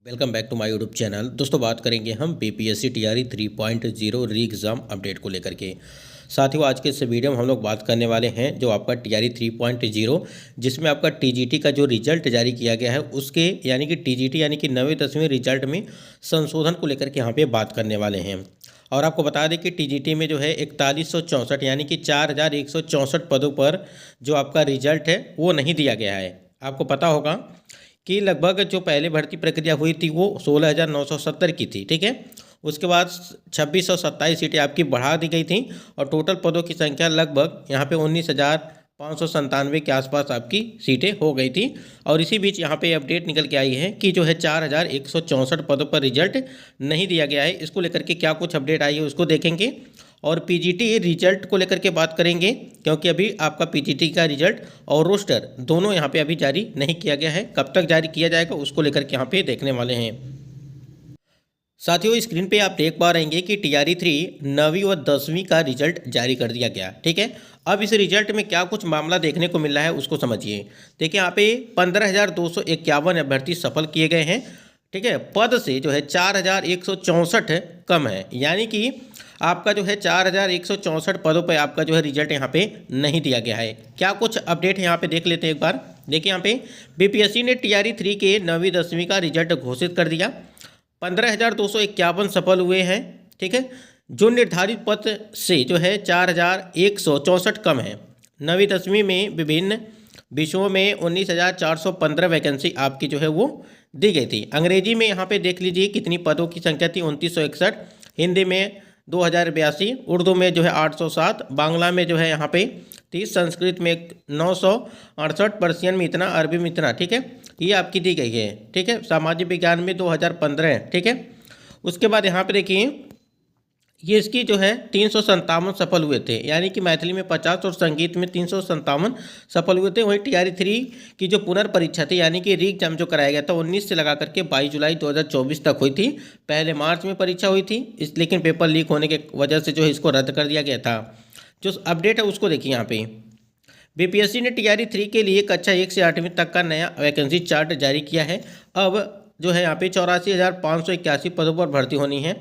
Welcome back to my YouTube channel. दोस्तों बात करेंगे हम बीपीएससी टीआरई 3.0 री एग्ज़ाम अपडेट को लेकर के। साथियों आज के इस वीडियो में हम लोग बात करने वाले हैं जो आपका टीआरई 3.0 जिसमें आपका टीजीटी का जो रिजल्ट जारी किया गया है उसके यानी कि टीजीटी यानी कि 9वीं 10वीं रिजल्ट में संशोधन को लेकर के यहाँ पे बात करने वाले हैं। और आपको बता दें कि टीजीटी में जो है 4164 यानी कि 4164 पदों पर जो आपका रिजल्ट है वो नहीं दिया गया है। आपको पता होगा कि लगभग जो पहले भर्ती प्रक्रिया हुई थी वो 16,970 की थी, ठीक है। उसके बाद 2627 सीटें आपकी बढ़ा दी गई थी और टोटल पदों की संख्या लगभग यहाँ पे 19,597 के आसपास आपकी सीटें हो गई थी। और इसी बीच यहाँ पे अपडेट निकल के आई है कि जो है 4164 पदों पर रिजल्ट नहीं दिया गया है। इसको लेकर के क्या कुछ अपडेट आई है उसको देखेंगे और पीजीटी रिजल्ट को लेकर के बात करेंगे, क्योंकि अभी आपका पीजीटी का रिजल्ट और रोस्टर दोनों यहाँ पे अभी जारी नहीं किया गया है। कब तक जारी किया जाएगा उसको लेकर के यहाँ पे देखने वाले हैं। साथियों स्क्रीन पे आप देख पा रहे हैं कि टीआरई 3 9वीं और 10वीं का रिजल्ट जारी कर दिया गया, ठीक है। अब इस रिजल्ट में क्या कुछ मामला देखने को मिल रहा है उसको समझिए। देखिए यहाँ पे 15,251 अभ्यर्थी सफल किए गए हैं, ठीक है। पद से जो है 4,164 कम है, यानी कि आपका जो है 4,164 पदों पर आपका जो है रिजल्ट यहाँ पे नहीं दिया गया है। क्या कुछ अपडेट यहाँ पे देख लेते हैं एक बार। देखिए यहाँ पे बीपीएससी ने टीआरई 3 के 9वीं 10वीं का रिजल्ट घोषित कर दिया। 15,251 सफल हुए हैं, ठीक है। जो निर्धारित पद से जो है 4,164 कम है। 9वीं 10वीं में विभिन्न विषयों में 19,415 वैकेंसी आपकी जो है वो दी गई थी। अंग्रेजी में यहाँ पे देख लीजिए कितनी पदों की संख्या थी, 2961। हिंदी में 2082, उर्दू में जो है 807, बांग्ला में जो है यहाँ पे 30, संस्कृत में 968, पर्शियन में इतना, अरबी में इतना, ठीक है। ये आपकी दी गई है, ठीक है। सामाजिक विज्ञान में 2015, ठीक है। उसके बाद यहाँ पे देखिए ये इसकी जो है 357 सफल हुए थे, यानी कि मैथिली में 50 और संगीत में 357 सफल हुए थे। वहीं टीआरई 3 की जो पुनर्परीक्षा थी यानी कि री एग्जाम जो कराया गया था 19 से लगा करके 22 जुलाई 2024 तक हुई थी। पहले मार्च में परीक्षा हुई थी लेकिन पेपर लीक होने की वजह से जो है इसको रद्द कर दिया गया था। जो अपडेट है उसको देखिए यहाँ पे। बीपीएससी ने टीआरई 3 के लिए कक्षा 1 से 8वीं तक का नया वैकेंसी चार्ट जारी किया है। अब जो है यहाँ पे 84,581 पदों पर भर्ती होनी है।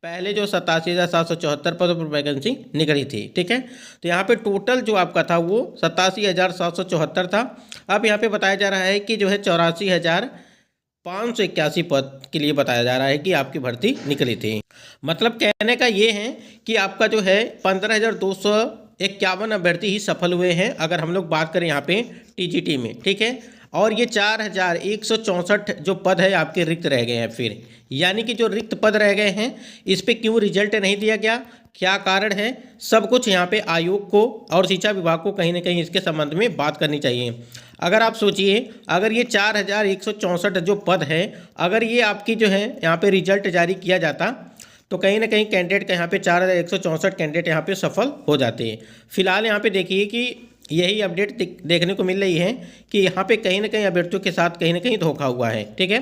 पहले जो 87,774 पदों पर वैकेंसी निकली थी, ठीक है। तो यहाँ पे टोटल जो आपका था वो 87,774 था। अब यहाँ पे बताया जा रहा है कि जो है 84,581 पद के लिए बताया जा रहा है कि आपकी भर्ती निकली थी। मतलब कहने का ये है कि आपका जो है 15,251 अभ्यर्थी ही सफल हुए हैं अगर हम लोग बात करें यहाँ पे टीजीटी में, ठीक है। और ये 4,164 जो पद है आपके रिक्त रह गए हैं फिर, यानी कि जो रिक्त पद रह गए हैं इस पे क्यों रिजल्ट नहीं दिया गया, क्या कारण है, सब कुछ यहाँ पे आयोग को और शिक्षा विभाग को कहीं ना कहीं इसके संबंध में बात करनी चाहिए। अगर आप सोचिए अगर ये 4,164 जो पद है अगर ये आपकी जो है यहाँ पे रिजल्ट जारी किया जाता तो कहीं ना कहीं कैंडिडेट का यहाँ पे 4,164 कैंडिडेट यहाँ पे सफल हो जाते हैं। फिलहाल यहाँ पे देखिए कि यही अपडेट देखने को मिल रही है कि यहाँ पे कहीं ना कहीं अभ्यर्थियों के साथ कहीं ना कहीं धोखा हुआ है, ठीक है।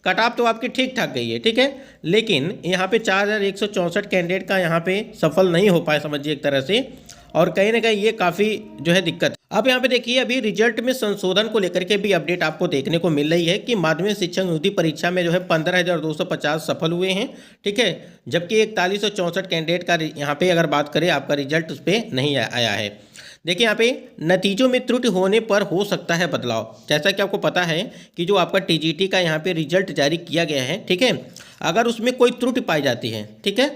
कट ऑफ तो आपकी ठीक ठाक गई है, ठीक है, लेकिन यहाँ पे 4,164 कैंडिडेट का यहाँ पे सफल नहीं हो पाए समझिए एक तरह से, और कहीं ना कहीं ये काफ़ी जो है दिक्कत। अब यहाँ पे देखिए अभी रिजल्ट में संशोधन को लेकर के भी अपडेट आपको देखने को मिल रही है कि माध्यमिक शिक्षक नियुक्ति परीक्षा में जो है 15,250 सफल हुए हैं, ठीक है। जबकि 4164 कैंडिडेट का यहाँ पे अगर बात करें आपका रिजल्ट उस पर नहीं आया है। देखिए यहाँ पे नतीजों में त्रुटि होने पर हो सकता है बदलाव। जैसा कि आपको पता है कि जो आपका टीजीटी का यहाँ पे रिजल्ट जारी किया गया है, ठीक है, अगर उसमें कोई त्रुटि पाई जाती है, ठीक है,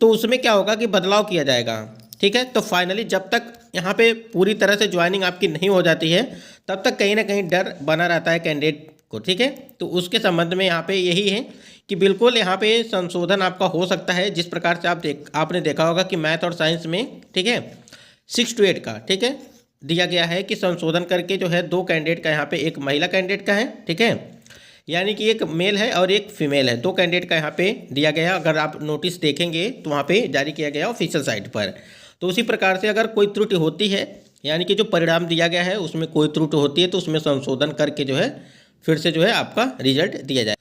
तो उसमें क्या होगा कि बदलाव किया जाएगा, ठीक है। तो फाइनली जब तक यहाँ पे पूरी तरह से ज्वाइनिंग आपकी नहीं हो जाती है तब तक कहीं ना कहीं डर बना रहता है कैंडिडेट को, ठीक है। तो उसके संबंध में यहाँ पे यही है कि बिल्कुल यहाँ पे संशोधन आपका हो सकता है। जिस प्रकार से आपने देखा होगा कि मैथ और साइंस में, ठीक है, 6 to 8 का, ठीक है, दिया गया है कि संशोधन करके जो है 2 कैंडिडेट का यहाँ पे एक महिला कैंडिडेट का है, ठीक है, यानी कि एक मेल है और एक फीमेल है, 2 कैंडिडेट का यहाँ पे दिया गया है। अगर आप नोटिस देखेंगे तो वहाँ पे जारी किया गया ऑफिशियल साइट पर। तो उसी प्रकार से अगर कोई त्रुटि होती है यानी कि जो परिणाम दिया गया है उसमें कोई त्रुटि होती है तो उसमें संशोधन करके जो है फिर से जो है आपका रिजल्ट दिया जाए।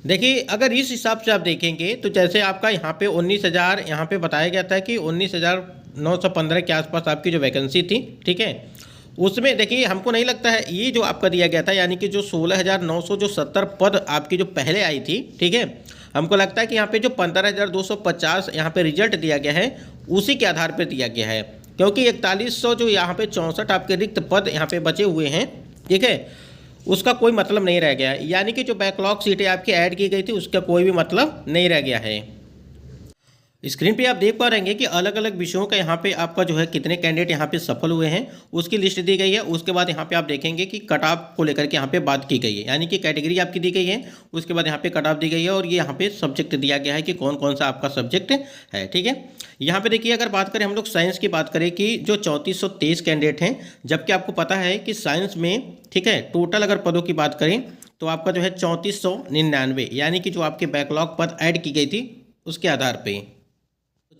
देखिए अगर इस हिसाब से आप देखेंगे तो जैसे आपका यहाँ पे 19,000 यहाँ पे बताया गया था कि 19,915 के आसपास आपकी जो वैकेंसी थी, ठीक है, उसमें देखिए हमको नहीं लगता है ये जो आपका दिया गया था, यानी कि जो 16,970 पद आपकी जो पहले आई थी, ठीक है, हमको लगता है कि यहाँ पे जो 15,250 यहाँ पे रिजल्ट दिया गया है उसी के आधार पर दिया गया है, क्योंकि 4100 जो यहाँ पे 64 आपके रिक्त पद यहाँ पे बचे हुए हैं, ठीक है, उसका कोई मतलब नहीं रह गया है। यानी कि जो बैकलॉग सीटें आपकी ऐड की गई थी उसका कोई भी मतलब नहीं रह गया है। स्क्रीन पे आप देख पा रहे हैं कि अलग अलग विषयों का यहाँ पे आपका जो है कितने कैंडिडेट यहाँ पे सफल हुए हैं उसकी लिस्ट दी गई है। उसके बाद यहाँ पे आप देखेंगे कि कट ऑफ को लेकर के यहाँ पे बात की गई है, यानी कि कैटेगरी आपकी दी गई है, उसके बाद यहाँ पे कट ऑफ दी गई है और ये यहाँ पे सब्जेक्ट दिया गया है कि कौन कौन सा आपका सब्जेक्ट है, ठीक है। यहाँ पे देखिए अगर बात करें हम लोग साइंस की बात करें कि जो 3423 कैंडिडेट हैं, जबकि आपको पता है कि साइंस में, ठीक है, टोटल अगर पदों की बात करें तो आपका जो है 3499, यानी कि जो आपके बैकलॉग पद ऐड की गई थी उसके आधार पर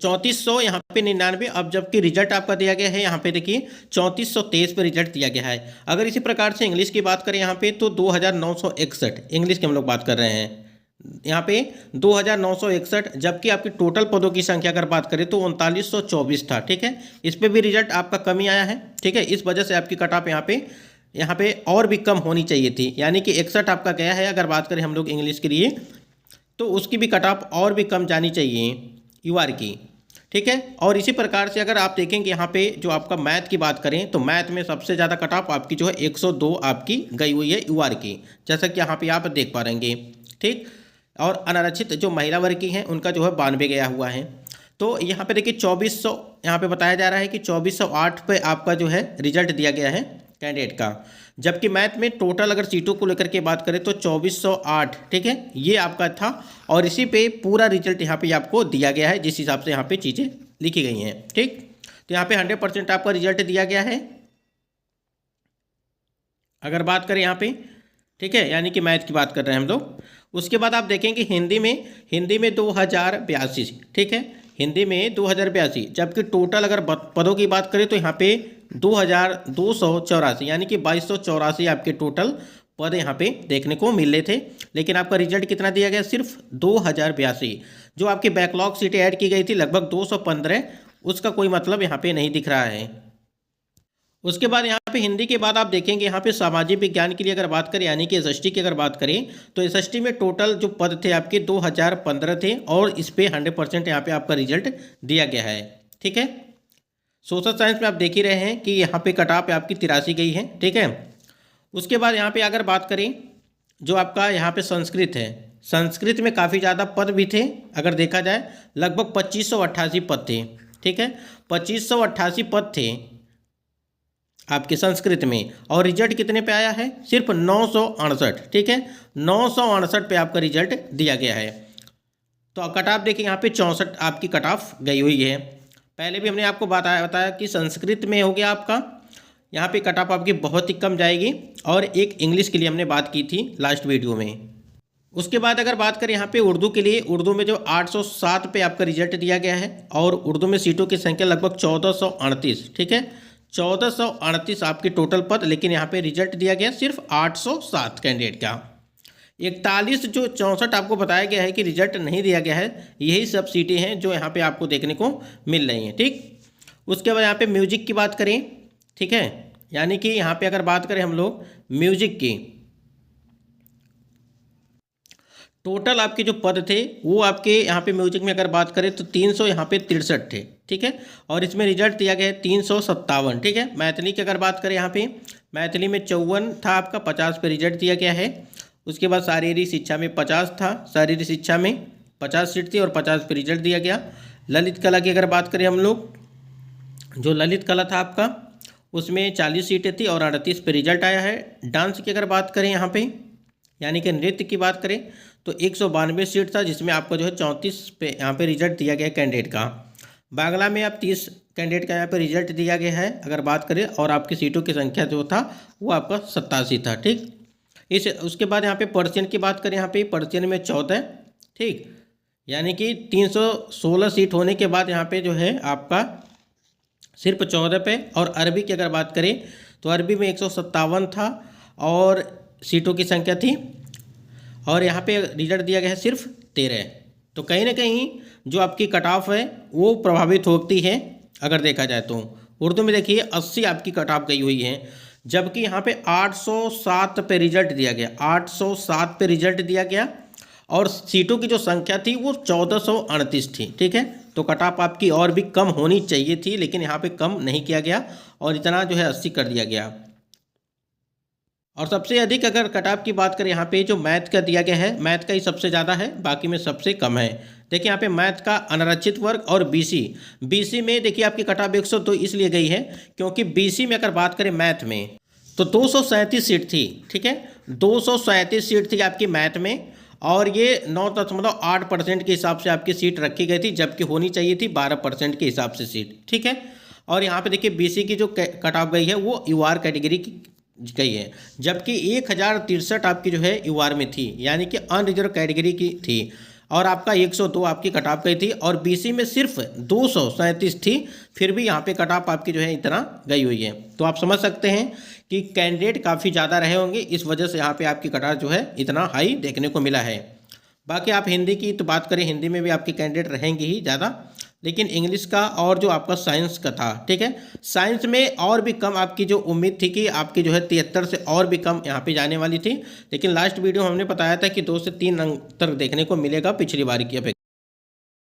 3400 यहाँ पे 99। अब जबकि रिजल्ट आपका दिया गया है यहाँ पे देखिए 3423 पे रिजल्ट दिया गया है। अगर इसी प्रकार से इंग्लिश की बात करें यहाँ पे तो 2961 इंग्लिश की हम लोग बात कर रहे हैं यहाँ पे 2961, जबकि आपकी टोटल पदों की संख्या अगर बात करें तो 3924 था, ठीक है। इस पर भी रिजल्ट आपका कमी आया है, ठीक है, इस वजह से आपकी कट ऑफ यहाँ पे और भी कम होनी चाहिए थी, यानी कि 61 आपका गया है। अगर बात करें हम लोग इंग्लिश के लिए तो उसकी भी कट ऑफ और भी कम जानी चाहिए यूआर की, ठीक है। और इसी प्रकार से अगर आप देखेंगे यहाँ पे जो आपका मैथ की बात करें तो मैथ में सबसे ज़्यादा कट ऑफ आपकी जो है 102 आपकी गई हुई है यूआर की, जैसा कि यहाँ पे आप देख पा रहेंगे, ठीक। और अनारक्षित जो महिला वर्ग की हैं उनका जो है 92 गया हुआ है। तो यहाँ पे देखिए 2400 यहाँ पे बताया जा रहा है कि 2408 पे आपका जो है रिजल्ट दिया गया है कैंडिडेट का, जबकि मैथ में टोटल अगर सीटों को लेकर के बात करें तो 2408, ठीक है, ये आपका था। और इसी पे पूरा रिजल्ट यहाँ पे आपको दिया गया है जिस हिसाब से यहाँ पे चीज़ें लिखी गई हैं, ठीक। तो यहाँ पे 100% आपका रिजल्ट दिया गया है अगर बात करें यहाँ पे, ठीक है, यानी कि मैथ की बात कर रहे हैं हम लोग। उसके बाद आप देखेंगे हिंदी में 2082, ठीक है, हिंदी में 2082, जबकि टोटल अगर पदों की बात करें तो यहाँ पे 2284, यानी कि 2284 आपके टोटल पद यहाँ पे देखने को मिल रहे थे। लेकिन आपका रिजल्ट कितना दिया गया, सिर्फ 2082। जो आपकी बैकलॉग सीटें ऐड की गई थी लगभग 215, उसका कोई मतलब यहाँ पे नहीं दिख रहा है। उसके बाद यहाँ पे हिंदी के बाद आप देखेंगे यहाँ पे सामाजिक विज्ञान के लिए अगर बात करें, यानी कि एसएसटी की अगर बात करें तो एसएसटी में टोटल जो पद थे आपके 2015 थे और इस पे 100% यहाँ पे आपका रिजल्ट दिया गया है, ठीक है। सोशल साइंस में आप देख ही रहे हैं कि यहाँ पे कट ऑफ आपकी 83 गई है, ठीक है। उसके बाद यहाँ पे अगर बात करें जो आपका यहाँ पे संस्कृत है, संस्कृत में काफ़ी ज़्यादा पद भी थे, अगर देखा जाए लगभग 2588 पद थे, ठीक है, 2588 पद थे आपके संस्कृत में। और रिजल्ट कितने पे आया है, सिर्फ 968, ठीक है, 968 पे आपका रिजल्ट दिया गया है। तो कट ऑफ देखिए यहाँ पे 64 आपकी कट ऑफ गई हुई है। पहले भी हमने आपको बताया कि संस्कृत में हो गया आपका यहाँ पे कट ऑफ आपकी बहुत ही कम जाएगी, और एक इंग्लिश के लिए हमने बात की थी लास्ट वीडियो में। उसके बाद अगर बात करें यहाँ पे उर्दू के लिए, उर्दू में जो 807 पे आपका रिजल्ट दिया गया है और उर्दू में सीटों की संख्या लगभग 1438, ठीक है, 1438 आपके टोटल पद, लेकिन यहाँ पे रिजल्ट दिया गया सिर्फ 807 कैंडिडेट का। 41 जो 64 आपको बताया गया है कि रिजल्ट नहीं दिया गया है, यही सब सीटें हैं जो यहाँ पे आपको देखने को मिल रही हैं, ठीक। उसके बाद यहाँ पे म्यूजिक की बात करें, ठीक है, यानी कि यहाँ पे अगर बात करें हम लोग म्यूजिक की, टोटल आपके जो पद थे वो आपके यहाँ पे म्यूजिक में अगर बात करें तो 300 यहाँ पे 63 थे, ठीक है, और इसमें रिजल्ट दिया गया है 357, ठीक है। मैथिली की अगर बात करें यहाँ पे, मैथिली में 54 था आपका, 50 पे रिजल्ट दिया गया है। उसके बाद शारीरिक शिक्षा में 50 था, शारीरिक शिक्षा में 50 सीट थी और 50 पे रिजल्ट दिया गया। ललित कला की अगर बात करें हम लोग, जो ललित कला था आपका उसमें 40 सीटें थी और 38 पे रिजल्ट आया है। डांस की अगर बात करें यहाँ पे, यानी कि नृत्य की बात करें तो 192 सीट था, जिसमें आपको जो है 34 पे यहाँ पे रिजल्ट दिया गया कैंडिडेट का। बांग्ला में आप 30 कैंडिडेट का यहाँ पे रिजल्ट दिया गया है अगर बात करें, और आपकी सीटों की संख्या जो था वो आपका 87 था, ठीक। उसके बाद यहाँ पे पर्शियन की बात करें, यहाँ पे पर्शियन में 14, ठीक, यानी कि 316 सीट होने के बाद यहाँ पे जो है आपका सिर्फ 14 पे। और अरबी की अगर बात करें तो अरबी में 157 था और सीटों की संख्या थी, और यहाँ पे रिजल्ट दिया गया है सिर्फ 13। तो कहीं ना कहीं जो आपकी कट ऑफ है वो प्रभावित होती है अगर देखा जाए तो, उर्दू में देखिए 80 आपकी कट ऑफ गई हुई है, जबकि यहाँ पे 807 पे रिजल्ट दिया गया, 807 पे रिजल्ट दिया गया और सीटों की जो संख्या थी वो 1438 थी। ठीक है, तो कट ऑफ आपकी और भी कम होनी चाहिए थी, लेकिन यहाँ पे कम नहीं किया गया और इतना जो है 80 कर दिया गया। और सबसे अधिक अगर कट ऑफ की बात करें यहाँ पे जो मैथ का दिया गया है, मैथ का ही सबसे ज़्यादा है, बाकी में सबसे कम है। देखिए यहाँ पे मैथ का अनारक्षित वर्ग और बीसी में देखिए आपकी कट ऑफ 102 इसलिए गई है क्योंकि बीसी में अगर बात करें मैथ में तो 237 सीट थी। ठीक है, 237 सीट थी आपकी मैथ में और ये 9.8% के हिसाब से आपकी सीट रखी गई थी, जबकि होनी चाहिए थी 12% के हिसाब से सीट। ठीक है, और यहाँ पे देखिए बीसी की जो कट ऑफ गई है वो यूआर कैटेगरी की गई है, जबकि 1063 आपकी जो है यूआर में थी, यानी कि अनरिजर्व कैटेगरी की थी और आपका 102 आपकी कट ऑफ गई थी और बीसी में सिर्फ 237 थी, फिर भी यहाँ पे कट ऑफ आपकी जो है इतना गई हुई है। तो आप समझ सकते हैं कि कैंडिडेट काफ़ी ज़्यादा रहे होंगे, इस वजह से यहाँ पे आपकी कट ऑफ जो है इतना हाई देखने को मिला है। बाकी आप हिंदी की तो बात करें, हिंदी में भी आपके कैंडिडेट रहेंगे ही ज़्यादा, लेकिन इंग्लिश का और जो आपका साइंस का था। ठीक है, साइंस में और भी कम आपकी जो उम्मीद थी कि आपकी जो है 73 से और भी कम यहाँ पे जाने वाली थी, लेकिन लास्ट वीडियो हमने बताया था कि 2 से 3 अंतर देखने को मिलेगा पिछली बार की अपेक्षा।